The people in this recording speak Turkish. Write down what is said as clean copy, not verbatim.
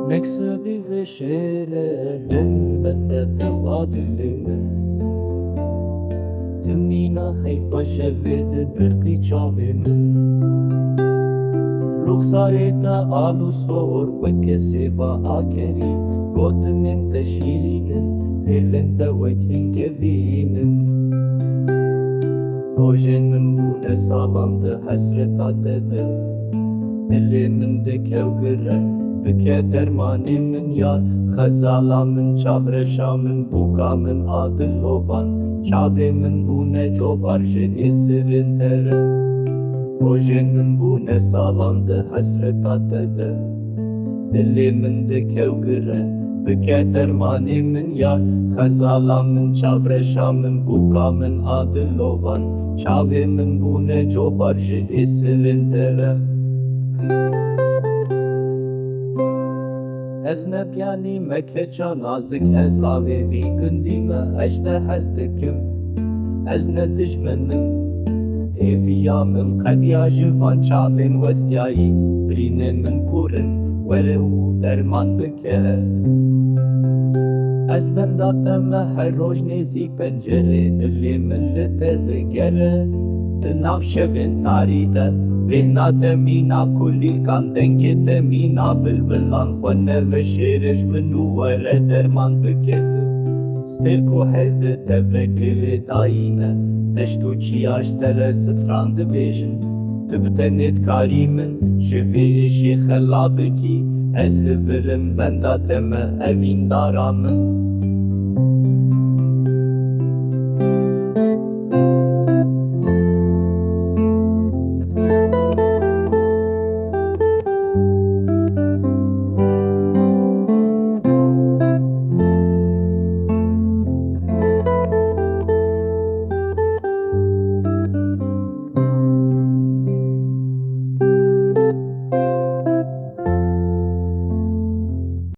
Next bir şeylerin bende vadilin Tımina hay başevedir bir çavin Ruhsareta alu sor ve keseba akeri Gotinin teşirinin elinde vekin kevinin Ojenin bu ne sağlamdı hasret adede Dilimin de kevgire Büke dermanimin yar Hazalamın çavreşamın Bukamın adıl oban Çavimin bu ne cobar Jedisirin tere Ojenin bu ne sağlamdı hasret adede Dilimin de kevgire Büke dermanimin yar Hazalamın çavreşamın Bukamın adıl oban Çavimin bu ne cobar Jedisirin tere Ez nepyani mekeça nazik ez lavevi gündime eşte hezdikim Ez ne düşmenim Eviyamım kadya jivan çavin vestyayi Brinemin kurin Verehu derman bike Ez bendateme her roj nezik pencere Dilimin liter gere Tınav şevin taride Vihna temina kulli kan denge temina Bilbilan fane ve şeriş minu vere derman büketi Stilku helde tevekili daime Teştu çiyaş tere strandı bejin Tübtenit karimin şefi işi xella beki Ez liverim bendateme evin daramın